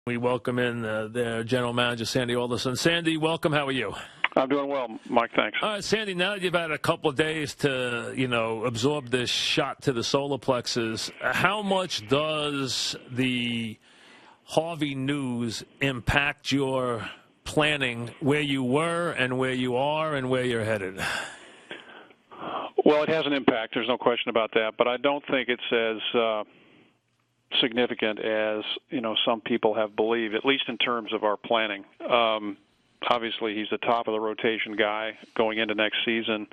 We welcome in their general manager, Sandy Alderson. Sandy, welcome. How are you? I'm doing well, Mike. Thanks. All right, Sandy, now that you've had a couple of days to, absorb this shot to the solar plexus, how much does the Harvey news impact your planning, where you were and where you are and where you're headed? Well, it has an impact. There's no question about that. But I don't think it's as significant as, some people have believed, at least in terms of our planning. Obviously, he's the top of the rotation guy going into next season.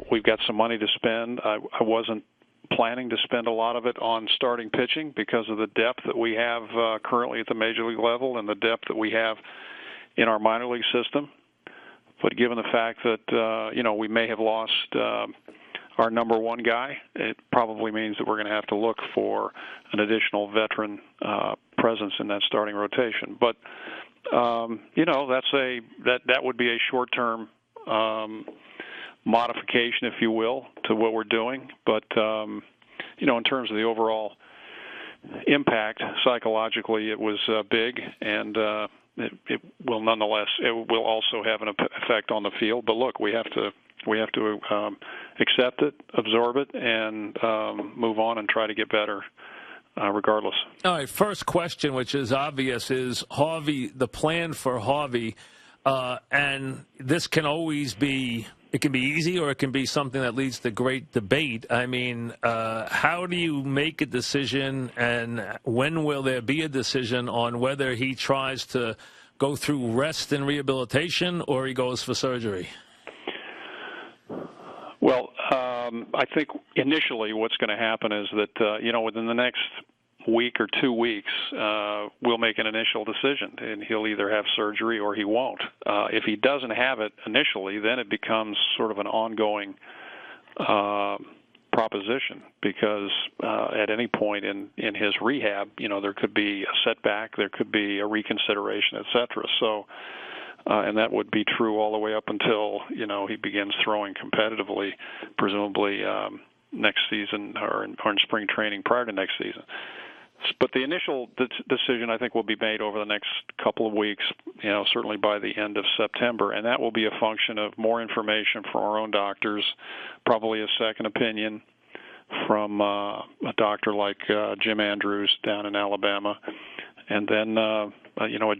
We've got some money to spend. I wasn't planning to spend a lot of it on starting pitching because of the depth that we have currently at the major league level and the depth that we have in our minor league system. But given the fact that, we may have lost our number one guy, it probably means that we're going to have to look for an additional veteran presence in that starting rotation. But that would be a short-term modification, if you will, to what we're doing. But in terms of the overall impact, psychologically, it was big, and it will nonetheless. It will also have an effect on the field. But look, we have to accept it, absorb it, and move on and try to get better. Regardless. All right, first question, which is obvious, is Harvey, the plan for Harvey, and this can always be, it can be easy or it can be something that leads to great debate. I mean, how do you make a decision, and when will there be a decision on whether he tries to go through rest and rehabilitation or he goes for surgery? Well, I think initially what's going to happen is that, within the next week or 2 weeks, we'll make an initial decision, and he'll either have surgery or he won't. If he doesn't have it initially, then it becomes sort of an ongoing proposition because at any point in his rehab, there could be a setback, there could be a reconsideration, et cetera. So, and that would be true all the way up until, he begins throwing competitively, presumably next season or in spring training prior to next season. But the initial decision, I think, will be made over the next couple of weeks, certainly by the end of September, and that will be a function of more information from our own doctors, probably a second opinion from a doctor like Jim Andrews down in Alabama, and then a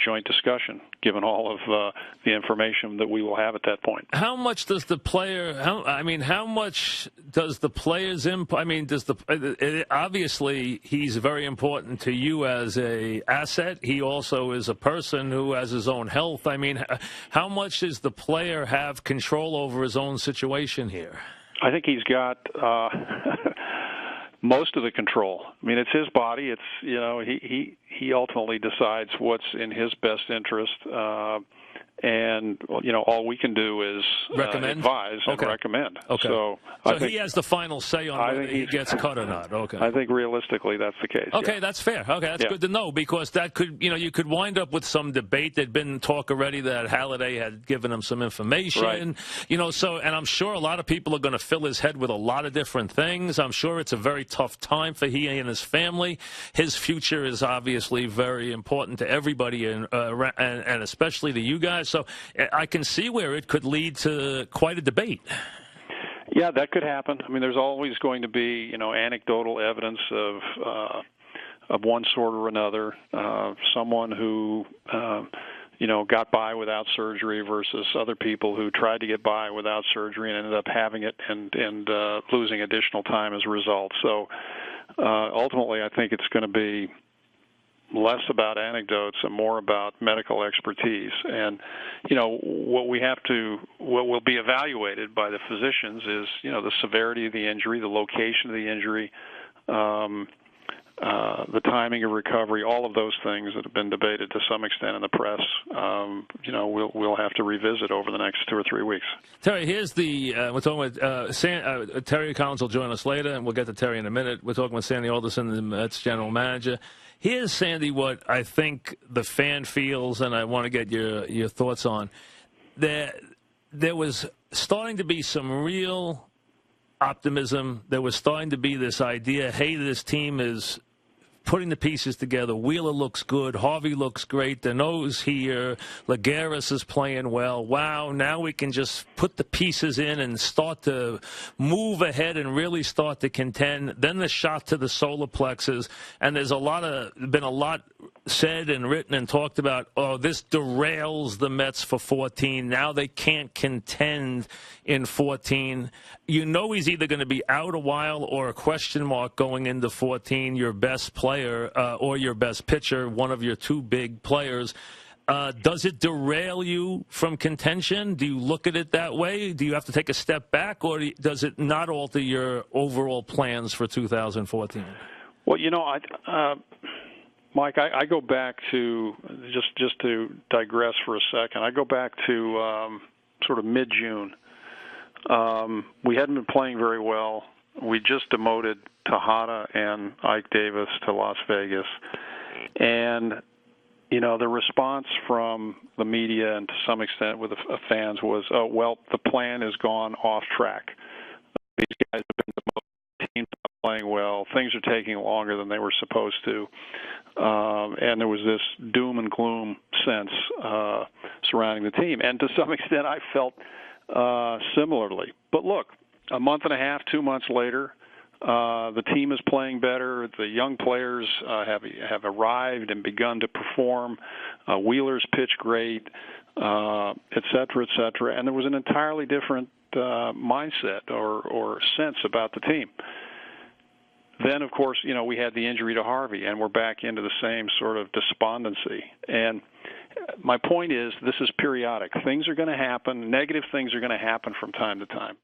joint discussion, given all of the information that we will have at that point. How much does the player? How much does the player's input? I mean, obviously he's very important to you as a asset. He also is a person who has his own health. I mean, how much does the player have control over his own situation here? I think he's got most of the control. I mean, it's his body. It's he ultimately decides what's in his best interest, and all we can do is advise and recommend. Okay. So he has the final say on whether he gets cut or not. Okay. I think realistically that's the case. Okay, yeah. That's fair. Okay, that's good to know, because that could, you could wind up with some debate. There'd been talk already that Halliday had given him some information. Right. So, and I'm sure a lot of people are going to fill his head with a lot of different things. I'm sure it's a very tough time for he and his family. His future is obviously very important to everybody, and especially to you guys. So I can see where it could lead to quite a debate. Yeah, that could happen. I mean, there's always going to be, anecdotal evidence of one sort or another. Someone who, got by without surgery versus other people who tried to get by without surgery and ended up having it and losing additional time as a result. So ultimately, I think it's going to be less about anecdotes and more about medical expertise. And, what will be evaluated by the physicians is, the severity of the injury, the location of the injury, the timing of recovery, all of those things that have been debated to some extent in the press, we'll have to revisit over the next 2 or 3 weeks. Terry, here's we're talking with Terry Collins will join us later, and we'll get to Terry in a minute. We're talking with Sandy Alderson, the Mets general manager. Here's, Sandy, what I think the fan feels, and I want to get your thoughts on. There was starting to be some real optimism. There was starting to be this idea, hey, this team is putting the pieces together. Wheeler looks good. Harvey looks great. Deneau's here. Lagares is playing well. Wow, now we can just put the pieces in and start to move ahead and really start to contend. Then the shot to the solar plexus, and there's been a lot said and written and talked about, oh, this derails the Mets for 14. Now they can't contend in 14. You know he's either going to be out a while or a question mark going into 14, your best player or your best pitcher, one of your two big players. Does it derail you from contention? Do you look at it that way? Do you have to take a step back, or does it not alter your overall plans for 2014? Well, Mike, I go back to, just to digress for a second, I go back to sort of mid-June. We hadn't been playing very well. We just demoted Tejada and Ike Davis to Las Vegas. And, the response from the media and to some extent with the fans was, oh, well, the plan has gone off track. These guys have been demoted, teams not playing well, things are taking longer than they were supposed to. And there was this doom and gloom sense surrounding the team. And to some extent, I felt similarly. But look, a month and a half, 2 months later, the team is playing better. The young players have arrived and begun to perform. Wheeler's pitched great, et cetera, et cetera. And there was an entirely different mindset or sense about the team. Then, of course, we had the injury to Harvey, and we're back into the same sort of despondency. And my point is, this is periodic. Things are going to happen. Negative things are going to happen from time to time.